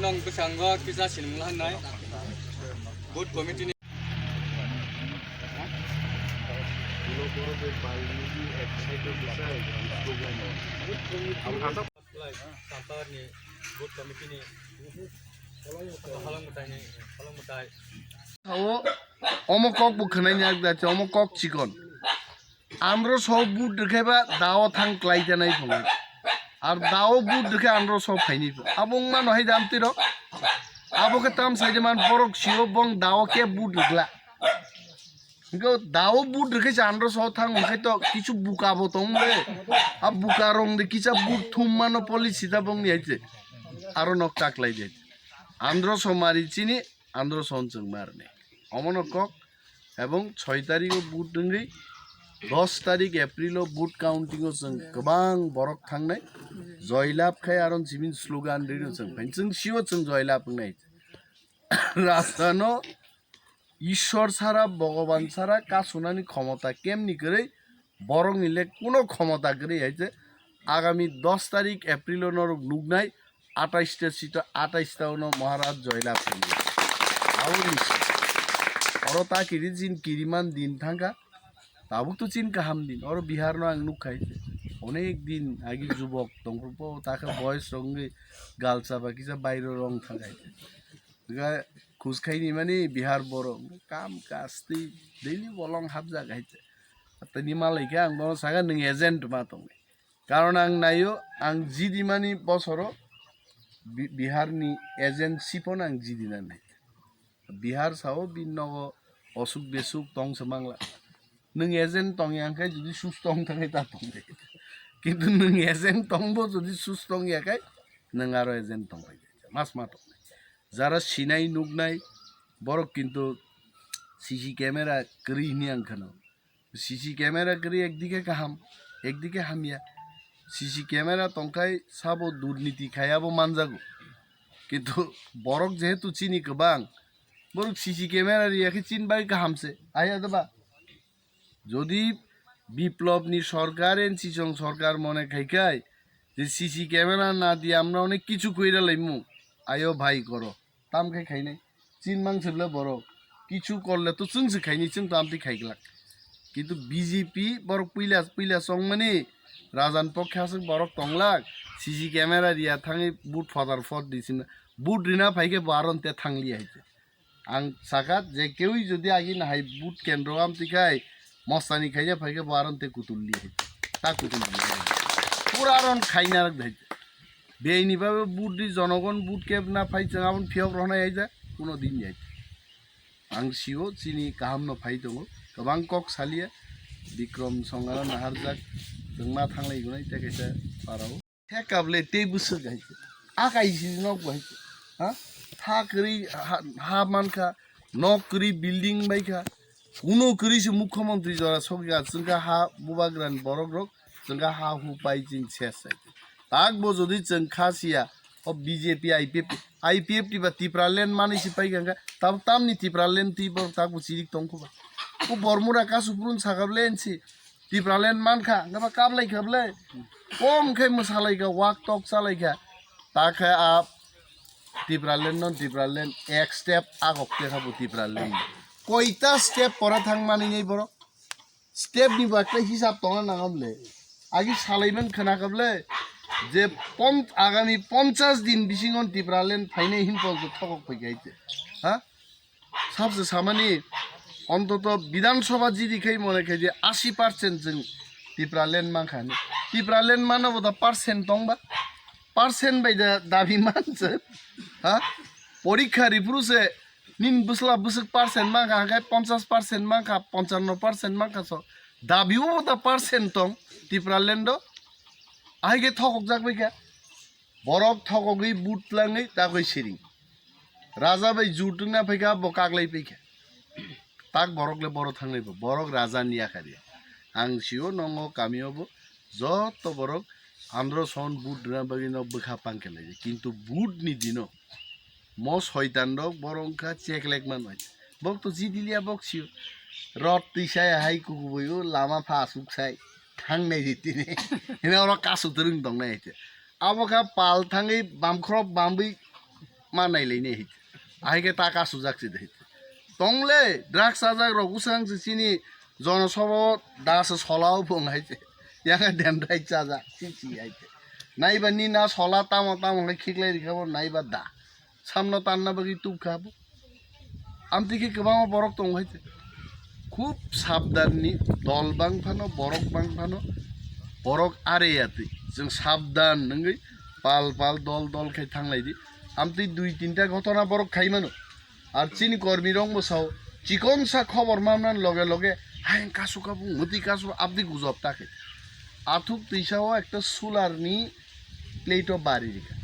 nong besanggo kita sinmlah nai good committee sampah ni good committee ni halang mutai omokok bukhnaই নিয়াক দাচ্ছে omokok চিকন আমরা সব বুট দেখাইবা দাও থাং ক্লাইতে নাই ফলে আর দাও বুট দেখে আমরা সব ফাইনি আবং মান হয় দামতি র আবকে তাম সাইজে মান বরক সিও বং দাও কে বুট দেখলা গো দাও বুট দেখেছে আমরা সব থাং ওখাই তো কিছু বুকাবো তংলে আর বুকা রং দে কিছা বুট থুম মানো পলিসিটা বং নিয়াইছে আরো নক টাকলাই যাইছে আন্দ্র সমারি চিনি আন্দ্র সঞ্চং মারনে অমনকক এবং 6 তারিখও বুট দঙ্গি 10 তারিখ এপ্রিলও বুট কাউন্টিংও जों गोबां बरक थांनाय जयलाभ खाय आरो जिमिन स्लोगान दिनो जों जों सिओ जों जयलाभ नाय राजदानो ঈশ্বর ছাড়া ভগবান ছাড়া কাছুনানি ক্ষমতা কেমনি করে বরং নিলে কোনো ক্ষমতা করে হইছে আগামী 10 তারিখ এপ্রিলও নরক নুগনাই 28টা সিট 28টাও মহারাজ জয়লাভ করবে আউরিস और ताकिरी जिन किरिमान दिन थांगा ताबुक तो चिन काहाम दिन और बिहार नो आं नुखाइছে अनेक दिन आगे जुबक दंग्रुपो ताके बयस रंगे गालसा बाकिसा बायरो रं थांगाइছে गा खुसखाइनि माने बिहार बर काम कास्ति दैलि बलं हाबजा गाइছে तनि मालाइके आं बनो सागा नों एजेन्ट मा दं कारण आं नायो आं जिदिमानि बसरो बिहारनि एजेन्टशिपन आं जिदिना नाय बिहार साओ बिनग असुख बेसुख तंग समांगला नों एजेन्ट तंग यांखाय जुदि सुस तंग थाखाय ता तंग किन्तु नों एजेन्ट तंगबो जुदि सुस तंग याखाय नों आरो एजेन्ट तंग मास मा तंग जारा सिनाय नुगनाय बरक किन्तु सीसी कैमेरा करिनि आं खोनो सीसी कैमेरा करि एकदिके गाहाम एकदिके हामिया सीसी कैमेरा तंखाय साबो दुर्नीति खायाबो मानजागो किन्तु बरक जेहेतु चिनि गोबां बरक सीसी कैमेरा रियाखै चिनबाय गाहामसे आया दबा যদি বিপ্লবনি সরকার এনসিচং সরকার মনে খাইকাই যে সিসি ক্যামেরা না দিয়ে আমরা অনেক কিছু কইরা লাইমু আয়ো ভাই করো তাম খাই নাই চিন মাংসলে বড় কিছু করলে তো চুংসে খাইনি চিন তো আমতি খাইগলা কিন্তু বিজেপি বড় পিলা সং মানে রাজান পক্ষে আছে বড় টংলাক সিসি ক্যামেরা দিয়া থাঙে বুট ফাদার ফট দিছিনা বুট রিনা ফাইকে বারনতে থাংলি আইছে आं साखात जे केउई जुदि आगि नाहाय बुट केन्द्र आमतिखाय मस्तानी खाइया फाइके बारनते कुतुलि ता कुतुलि पुरा रन खाइना रख बेनिबाबो बुटनि जनगण बुट केब ना फाइ जोंआबन फियाव रहनाय आइजा कुनो दिन जाय आं सिओ चिनि गाहाम न फाइ दङ गोबां कक सालिया बिक्रम संगारा नाहारजाक जों मा थांलाय गुनाय तेकेसा पाराव हेकाबले ते बुसो गाइছে आकाइसि न गाइছে हा थाकरी हा मानखा नकरी बिल्डिंग बाइखा उनो करी से मुख्यमंत्री जरा सगया जोंगा हा बुबाग्रान बरक रक जोंगा हा हु पाइ जिन सेस ताक बो जदि जों खासिया अ बीजेपी आईपीएफ टिबा तिप्रालेन मानिसि पाइ गंगा तब तामनि तिप्रालेन ति बर ताक बुचिरिक तंखबा उ बरमुरा कासुपुरुन सागाबलेनसि तिप्रालेन मानखा गबा काबलाय खाबले कम खाय मसालायगा वाक टक सालायगा ताखा आप तिप्रालेन नन तिप्रालेन एक स्टेप आगकते खाबो तिप्रालेन कयटा स्टेप परा थां मानि नै बर स्टेप नि बाथ्रा हिसाब तंगा नागामले आगि सालायमोन खोनाखाबले जे आगामी 50 दिन बिसिंगन तिप्रालेन फाइनाय हिनपलखौ थकक फैगाइছে हा सबसे सामानि अन्तत विधानसभा जिदिखाय मनेखाय जे 80% जों तिप्रालेन माखानि तिप्रालेन मानबो दा पार्सेन्ट दंबा पार्सेन्ट बायदा दाबि मानसो हा परीक्षा रिफ्रुसे निन बुसला बुसक पार्सेन्ट माखा 50% माखा 55% माखा सो दाबिओ दा पार्सेन्ट दं तिप्रालेन्ड आइगे थकक जागबैखा बरक थकगै बुटलाङै दागै सिरिं राजा बाय जुटुंना फैखा बकागलै फैखा ताक बरकले बर थांनायबो बरक राजानि आखारि आं सिओ नंगो गामियावबो जत बरक आंध्र सन बुट राबागिनो बखा पांकेलाय किन्तु बुट नि दिनो म शयतान दक बरंखा चेकलेक मान बक तो जी दिलिया बक्सियो रट तिसाय हाय कुकुबयो लामा फासुक साय थांनाय जितिने हिना र कासु तरंग दंनाय आइते आबका पाल थाङै बामख्रब बामबै मा नायलायनो हैते आइके ताका सुजाकसे देते तंगले ड्राग्स आजाक रगुसां चिनी जनसभ दास सलाव बुंहायते यागा देनराय चाजा चिची आइते नाइबा नि ना सला ताम ताम खिकलाय रिखाबो नाइबा दा सामनो तान्ना बगि तुखाबो आमतिके गोबां बरक दंहायते खूब साबधाननि दल बांफानो बरक बांफानो बरक आरेयाते जों साबधान नंगै पाल पाल दल दल खाय थांलायदि आमति 2-3टा घटना बरक खाइमानो আর চিনি কর্মী রং বসাও চিকন সা খবর মামনান লগে লগে হাই কাসু কাবু মতি কাসু আপনি গুজব তাকে আথুক তৈসাও একটা সোলারনি প্লেটও বাড়ি রেখা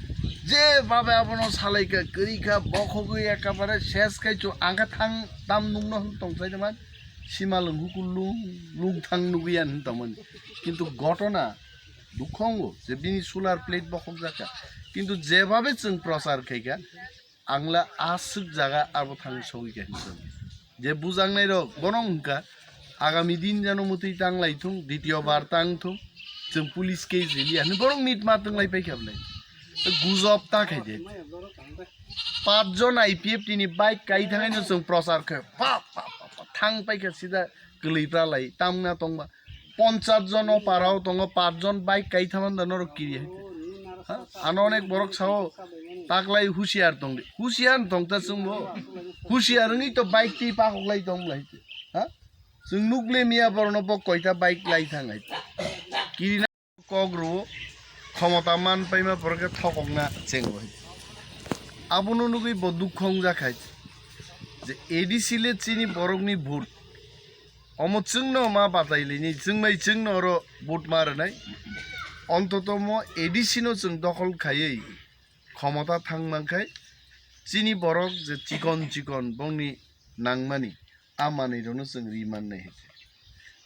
যেভাবে আপনার সালাইকা করিখা বখগই একেবারে শেষ খাইছো আঙ্কা থাং দাম নুংনো তংসাই মান সীমা লুঙ্গুকু লুং থাং নুগুয়ান তমন কিন্তু ঘটনা দুঃখঙ্গ যে বিনি সোলার প্লেট বখক যাকা কিন্তু যেভাবে जों প্রচার খাইকা आंला आसुक जागा आबो थां सौइका हिसाब जे बुजांनाय रक बनंका आगामी दिन जानो मति तांलायथुं द्वितीय बार तांथुं जों पुलिस के जिलियानो बरं मिट मातंलाय पाइखाबलाय गुजब ताखाय दे 5 जन आईपीएफ टिनि बाइक काइ थांगायनो जों प्रचार खा थां पाइखा सिदा गलैफ्रालाय तामना तंबा 50 जन पाराव दङ 5 जन बाइक काइ थामान दनर किरि आनो अनेक बरक साव ताकलाय हुसियार दंदे हुसियार दंता जोंबो हुसियारनि तो बाइक ति पाखलाय दंलाय हा जों नुगले मिया बरनो ब कयता बाइक लाई थांगाय किरिना कग्रो क्षमता मान पाइमा बरके थकंना जेंगो आबुनो नुगै ब दुखं जाखाय जे एडिसिले चिनि बरकनि भोट अमो जोंनो मा बादायलिनि जोंमाय जोंनो र भोट मारनाय অন্ততম এডিসিনো जों दखल खायै क्षमता थांमांखाय चिनि बरक जे चिकन चिकन बंनि नांमानि आमानिरनो जों रिमान नाय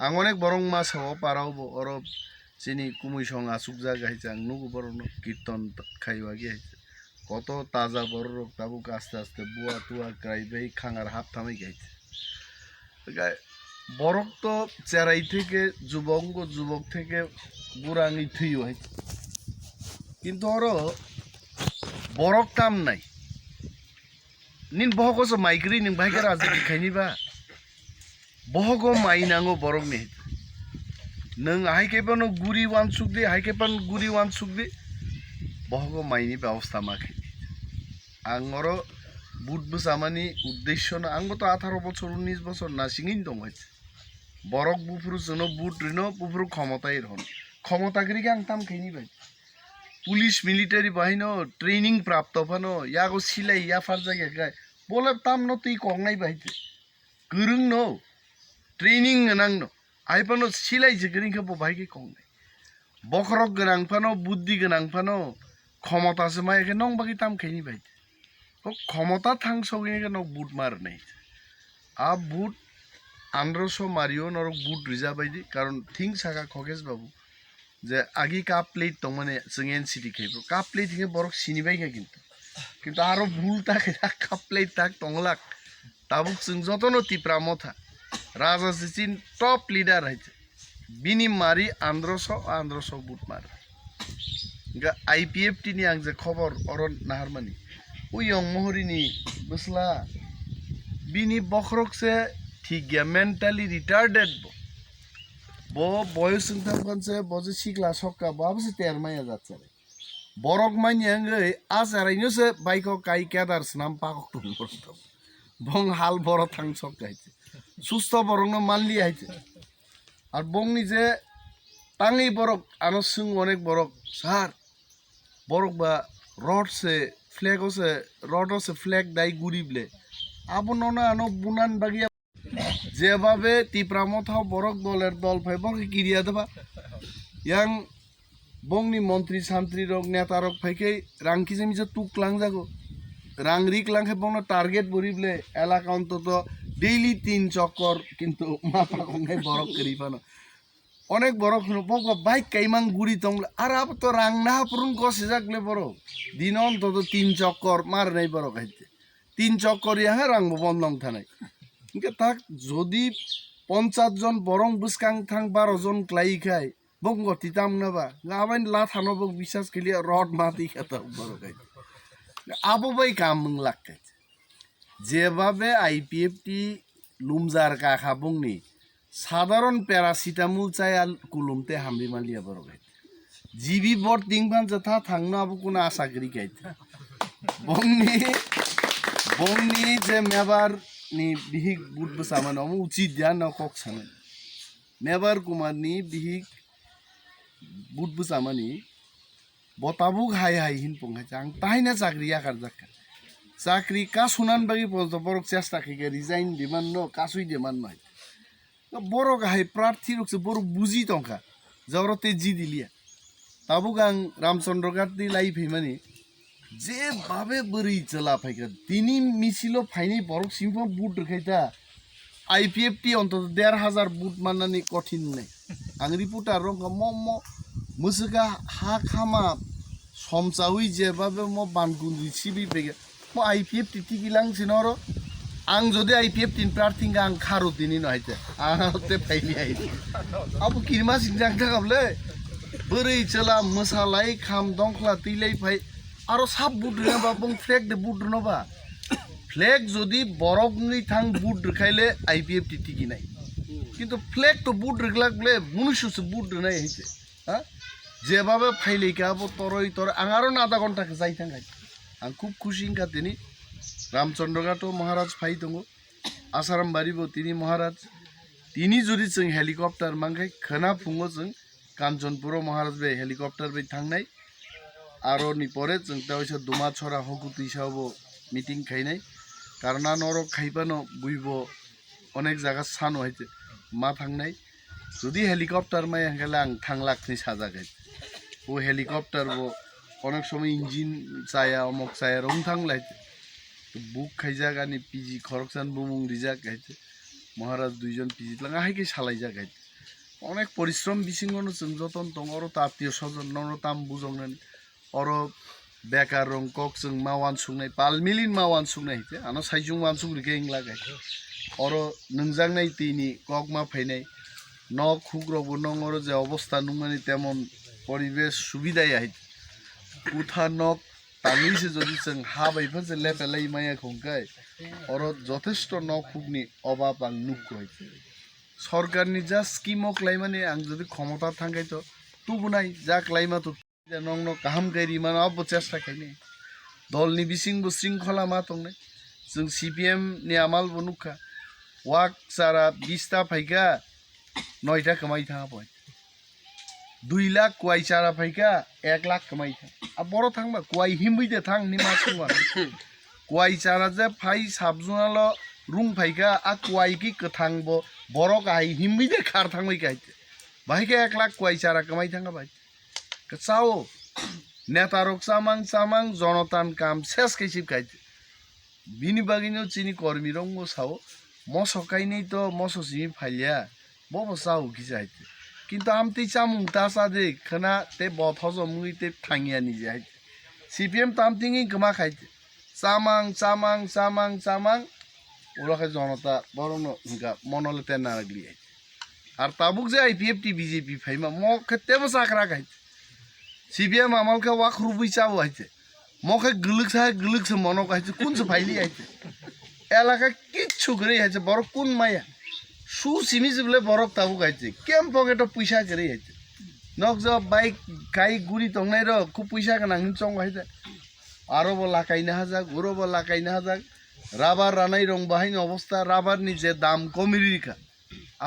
आं अनेक बरं मासाव पाराव अर चिनि कुमैसं आसुक जागाय जां नुगु बरनो कीर्तन खाइवागे कत ताजा बरक ताबु आस्ते आस्ते बुआ तुआ क्राइबाय खांगार हाफ थामाय गाय बरक तो चेराई থেকে যুবঙ্গ যুবক থেকে বুড়াঙ্গি থইও হয় কিন্তু আর বরক কাম নাই নিন বহগস মাইগ্রি নিন ভাইকে রাজা খাইনিবা বহগ মাইনাঙ্গো বরক নে नों हाइकेपन गुरी वान सुखदे हाइकेपन गुरी वान सुखदे बहग माइनि व्यवस्था माखे आंगर बुट बसामानि उद्देश्य ना आंगो तो 18 बछर 19 बछर नासिङिन दं है बरक बुफुरु जोनो बुट रिनो बुफुरु क्षमताय रहन क्षमतागिरिके आं ताम खैनि बाय पुलिस मिलिटारी बाहिनो ट्रेनिंग प्राप्त फानो यागो सिलाय या फारजागे गाय बोले ताम न तुई कंगनाय बायते गोरों न ट्रेनिंग नांनो आइफानो सिलाय जिगरिंखो बबायके कंगनाय बखरक गोनां फानो बुद्धि गोनां फानो क्षमतासो मायके नं बागि ताम खैनि बायते तो क्षमता थां सौगिने न बुट मारनाय आ बुट 1500 मारियो नर बुट रिजा बायदि कारण थिं सागा खगेश बाबू जे आगि काप प्लेट तो माने जों एनसीटी खेबो काप प्लेट हिंगे बरक सिनिबायगा किन्तु आरो भूल ताके काप प्लेट ताक तंगलाक ताबुक जों जतनो तिप्रा मथा राजा सिचिन टप लीडर है बिनि मारि 1500 बुट मार गा आईपीएफ टिनि आं जे खबर अरन नाहारमानि उयं महरिनि बसला बिनि बखरक से ठीक गया मेंटली रिटार्डेड बो बयस थांफान से बजे सिखला सकका बाबसे तेरमाया जाচ্ছে बरक मानि आंगै आजारायनो से बाइको काई केदार्स नाम पाकक दं बं हाल बर थां सकगायते सुस्थ बरंनो मानलि आइते আর বংনি যে টাঙ্গি বরক আনো সিং অনেক বরক সার বরক বা রড সে ফ্ল্যাগ আছে রড আছে ফ্ল্যাগ দাই গুরিবলে আবনো না আনো বুনান বাগিয়া যেভাবে তিপ্রামথাও বরক দলের দল ফাই বরক কিরিয়া দেবা ইয়াং বংনি মন্ত্রী সান্ত্রী রক নেতা রক ফাইকে রাংকি জমি যে টুকলাং যাগো রাং রিকলাং বংনো টার্গেট বরিবলে এলাকা অন্তত डेली 3 चक्कर किन्तु मापा गंगाय बरक करिफानो अनेक बरक हुनु बग बाइक काइमां गुड़ी तंगले आर अब तो रांगना पुरुन कसे जागले बरो दिन अन्तत 3 चक्कर मारनाय बरक हाइते 3 चक्कर या रांग बन्दं थानाय इनके ताक जदि 50 जन बरं बुसकां थां 12 जन क्लाइखाय बंग तिताम नबा गाबाइन ला थानो बग विश्वास केलिया रड माति खाता बरक हाइते আবো বাই কাম লাগতে যেভাবে আইপিএফটি লুমজার কাকা বুংনি সাধারণ প্যারাসিটামল চাই আর কুলুমতে হামলি মালিয়া বড় গাইতে জিবি বর তিনবান যথা থাংনো আবো কোনো আশা করি গাইতে বংনি যে Mebar ni bihik but bersama namu uci dia na kok sana mebar kumar ni bihik but bersama ni botabuk hai hai hin pong hai jang tai na chakri ya kar jakka chakri ka sunan bagi polto borok chesta ke resign demand no kasui demand nai borok hai prarthi rukse borok buji tongka jawrote ji dilia tabuk ang ramchandra gatti lai phimani যে ভাবে বরি চলা ফাইকা তিনি মিছিল ফাইনি বরক simp বুট রেখাইতা IPFT অন্তত ১,৫০০ বুট মানানি কঠিন নাই আং reporter রং মম মুসুকা হা খামা সমচাউই যেভাবে ম বানগুন্দি সিবি পেগে ম আইপিএফটি টিকিলাংছিন আর আং যদি আইপিএফটি প্রার্থীঙ্গা আং খারো তিনি নহাইতে আহতে ফাইলি আইতে আবু কিরমা সিংজাং থাকাবলে বরি চলা মশালাই খাম দংখলা তিলাই ফাই আর সাপ বুট রেবা বং ফ্ল্যাগ দে বুট নবা ফ্ল্যাগ যদি বরক নি থাং বুট রেখাইলে আইপিএফটি টিকি নাই কিন্তু ফ্ল্যাগ তো বুট রেখলাগলে মনুষ্য বুট নাই হইছে হ্যাঁ যেভাবে ফাইলে কাবো তরই তর আঙারও না আধা ঘন্টা যাই থাঙ্গাই আং খুব খুশি ইনকা তিনি রামচন্দ্রঘাটও মহারাজ ফাই দङ আসারাম বাড়িব তিনি মহারাজ তিনি যদি जों হেলিকপ্টার মাংখাই खोना फुङो जों কাঞ্চনপুর মহারাজ বে হেলিকপ্টার বে থাংনাই আরো নি পরে जों তা হইছে দুমা ছড়া হকুতি সাবো মিটিং খাইনাই কারণা নরক খাইবানো বুইব অনেক জায়গা সানো হইছে মা থাংনাই যদি হেলিকপ্টার মাই গেলে আং থাংলাকনি সাজা গাই ও হেলিকপ্টার বো অনেক সময় ইঞ্জিন চায়া অমক চায়া রং থাংলাইতে বুক খাইজা গানি পিজি খরকসান বুমুং রিজা গাইতে মহারাজ দুইজন পিজি লাঙা হাইকে সালাইজা গাইতে অনেক পরিশ্রম বিসিঙ্গনো जों যতন দङ আরো আত্মীয় স্বজন নর তাম বুজংনান अरो बेकार रंग कक जों मावान सुंनाय पालमिलिन मावान सुंनाय हिते आनो साइजुं मान सुंग्रि गें लागाय अरो नंजांनाय तिनि कक मा फाइनाय न खुग्रबो नङ अरो जे अवस्था नुमानि तेमन परिवेश सुबिदाय आइ उथा नक तामिसे जदि जों हा बायफा जे लेपेलै माया खंकाय अरो যথেষ্ট न खुगनि अभाब आं नुकय सरकारनि जा स्किमक लाइमाने आं जदि क्षमता थांगाय तो तुबुनाय जा क्लाइमा तो नङ गाहाम गारि मान अब चेष्टा खाइने दलनि बिसिंबो शृंखला मा दंने जों सिपिएम नि आमाल बनुखा वाक सारा 20 ता फाइका 9 ता कमाइ थाङा बय 2 लाख कुवाइ सारा फाइका 1 लाख कमाइ था अब बरो थांबा कुवाइ हिमबैदे थां नि मा सुङा कुवाइ सारा जे फाइ साबजुनाल रुं फाइका आ कुवाइ कि कथांबो बरो गाइ हिमबैदे खार थांबाय गाइते बाइके 1 लाख कुवाइ सारा कमाइ थाङा bye Kacau, netarok samang Jonathan kam ses kaisip kaite. Bini bagino chini kormi rongo sao, moso kaini to moso simi phalia, bobo sao kisaite. Kintu amti chamung tasa de khana te bothozo mui te thangia ni jaite. CPM tamtingi kama kaite. Samang, ora Jonathan borono hinga monolete naragli. Ar tabuk je IPFT BJP phaima mo khete mo sakra kaite. CPM আমালকে ওয়াক রুবই চাবো আইছে মকে গলুকছে মনক আইছে কোনছে ফাইলি আইছে এলাকা কিচ্ছু করে আইছে বড় কোন মায়া সু সিমিজ বলে বরক তাবু আইছে কেম পকেট পয়সা করে আইছে নক জ বাইক গাই গুড়ি তংনাই র খুব পয়সা কানা হিনচং আইছে আরো বলা কাইনা হাজাক গুরো বলা কাইনা হাজাক রাবার রানাই রং বাহিনী অবস্থা রাবার নি যে দাম কমিরিকা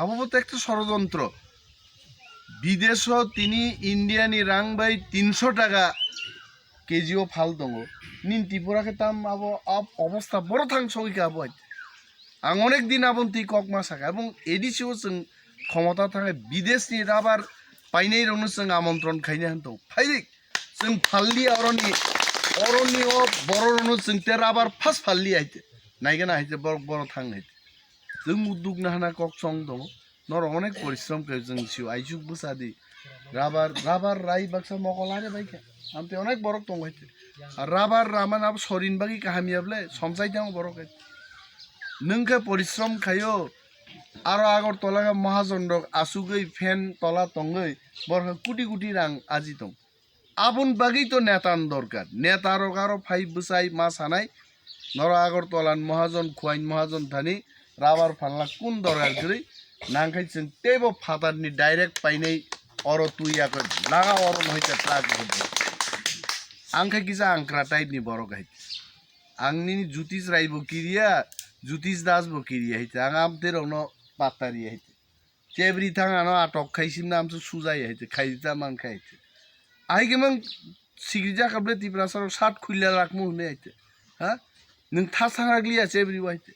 আবো তো একটা ষড়যন্ত্র বিদেশ তিনি ইন্ডিয়ানি রাং বাই 300 টাকা কেজিও ফাল দङ নিন ত্রিপুরাকে তাম আবো অবস্থা বড় থাং সইকা আবো আং অনেক দিন আবন তি কক মাসাকা এবং এডিসিও जों ক্ষমতা থাকে বিদেশনি রাবার পাইনাই রং जों আমন্ত্রণ খাইনে হতো ফাইক जों ফাললি অরনি ও বড় রং जों তে রাবার ফাস ফাললি আইতে নাইগানা আইতে বড় থাং আইতে जों উদ্যোগ না হানা কক সং দङ নর অনেক পরিশ্রম করে जों সিও আইজুক বুসাদি রাবার রাই বাক্সা মকলারে বাইকা আমতে অনেক বরক দङ হইতে আর রাবার রামান আব সরিন বাগি কাহামিয়াবলে সমসাই দাও বরক নংকে পরিশ্রম খায়ো আর আগর তলাগা মহাজন্ডক আসুগৈ ফ্যান তলা তঙ্গৈ বরক কোটি কোটি রাং আজি দং আপন বাগেই তো নেতান দরকার নেতারও কারো ফাইভ বসাই মা সানাই নর আগরতলান মহাজন খুয়াইন মহাজন থানি রাবার ফানলা কোন দরকার করে নাংখাই जों टेबो फादारनि डाइरेक्ट पाइनाय अर तुयाखौ लागा अरन हयता ट्राक होदो आंखाय किसा आंक्रा टाइपनि बर गाय आंनि जुतिस रायबो किरिया जुतिस दास बो किरिया हिते आं आमतेरनो पातारि हिते चेब्रि थांगानो आटक खायसिम नामसो सुजाय हिते खायजा मानखाय हिते आइगेमन सिग्रिजा काबले तिप्रासार सात खुइला राखमु होने हिते हा नों थासाराग्लिया चेब्रि वाइते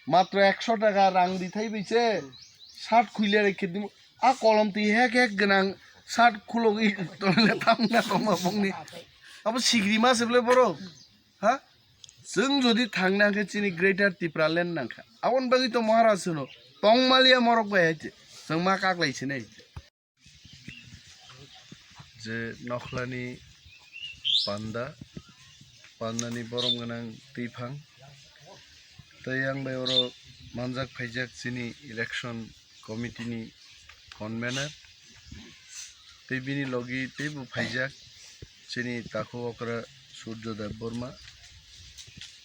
मात्र 100 টাকা रां दिथाय बैसे सात खुइला रेखे दिम आ कलम ति हेक हेक गनां सात खुलगि तले थांना तमा बंनि अब सिग्रि मा सेबले बरो हा जों जदि थांनांखे चिनि ग्रेटर तिप्रालेण्ड नांखा आवन बागि तो महाराज नो तंगमालिया मरक बायते जों मा कागलायसे नै जे नखलानि पान्दानि बरम गोनां दैफां तैयां बायरो मानजाक फाइजाक चिनि इलेक्शन कमिटिनि कनभेनर तैबिनि लगी तैबु फाइजाक चिनि ताखो अकरा सूर्यदेव बर्मा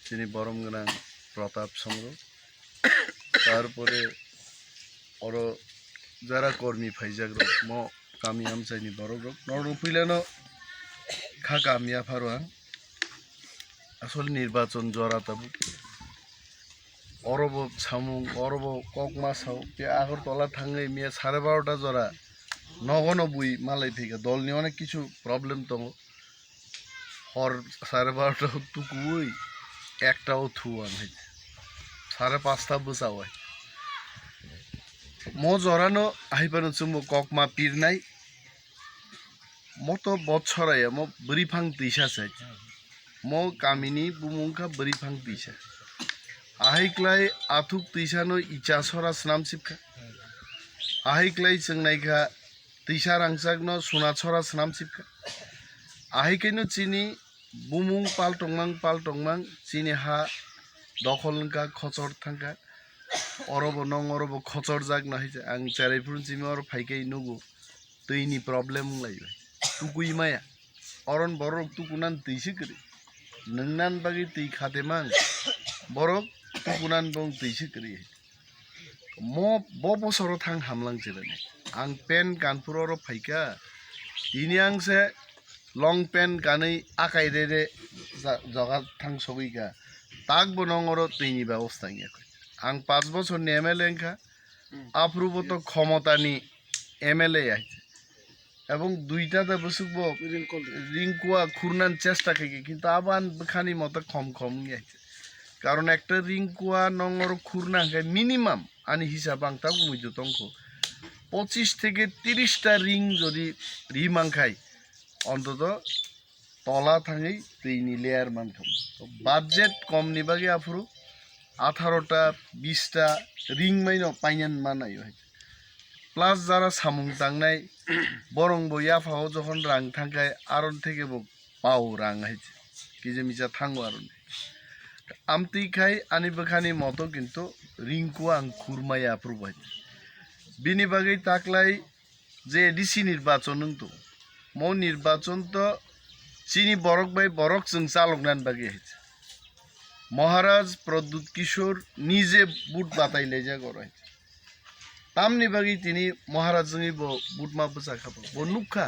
चिनि बरम गोनां प्रताप चंद्र तारपरे अरो जारा कर्मी फाइजाक रक म गामि आमसाइनि बरक रक नरु फैलानो खा गामिया फारवां आसल निर्वाचन जरा ताबु अरब सामुं अरब कक मासाव बे आगरतला थाङै मिया 12:30 जरा नगन बुई मालाय फैगा दलनि अनेक किछु प्रब्लेम दङ हर 12:30 तुकुई एकटाও थुआन है 5:30 बोसावाय म जरानो आइपानो चुमो ककमा पिरनाय मतो बछराया म बरिफां दैसा साइ म गामिनि बुमुंखा बरिफां दैसा आहाइक्लाय आथुक दैसानो इचासरा स्नामसिबखा आहाइक्लाय जोंनायखा दैसा रांसागनो सुनाछरा स्नामसिबखा आहाइकैनो चिनि बुमुं पालटंमां चिनि हा दखलनका खचर थांका अरब नং अरब खचर जाग नाहि आं चेराइफुर चिमि अर फाइकै नुगु दैनि प्रब्लेम लायबाय तुकुइ माया अरन बरक तुकुनान दैसो करे नोंनान बागि दै खातेमां बरक तुकुनान बं दैसो करे म बसर थां हामलां जेराने आं पेन कानपुर अर फाइका दिनि आंसे लं पेन गानै आकाय रे जगा थां सबैका ताक बनং अर दैनि व्यवस्था गैयाखै आं 5 বছরनि एमएलए का आप्रुबो तो क्षमतानि एमएलए आइছে এবং দুইটাতে বসুকবো রিংকুয়া খুরনান চেষ্টা খাইকে কিন্তু আবান বখানি মতো কম গিয়েছে কারণ একটা রিংকুয়া নংর খুরনা মিনিমাম আনি হিসাব আং তা বুঝতো তংখ 25 থেকে 30টা রিং যদি রিমাংখাই অন্তত তলা থাঙै दैनि लेयार मानखाम बाजेट कमनि बागै आफुरु 18টা 20টা রিং माइनो पाइनान मानायो प्लास जारा सामुं तांनाय बरं बया फाव जखन रां थांखाय आरन थेकेबो पाव रां हाइছে किजे मिजा थांगो आरन आमतिखाय आनि बखानि मतो किन्तु रिंकु आं खुरमाया आप्रुबाय बिनि बागै ताकलाय जे डिसि निर्वाचन नंतो म निर्वाचन तो चिनि बरक बाय बरक जों चालकनान बागै हाइছে महाराज प्रद्युत किशोर निजे बुट बाताइले जा गराय तामनि बागै तिनि महाराज जोंनि बुट मा बसा खाबो नुखा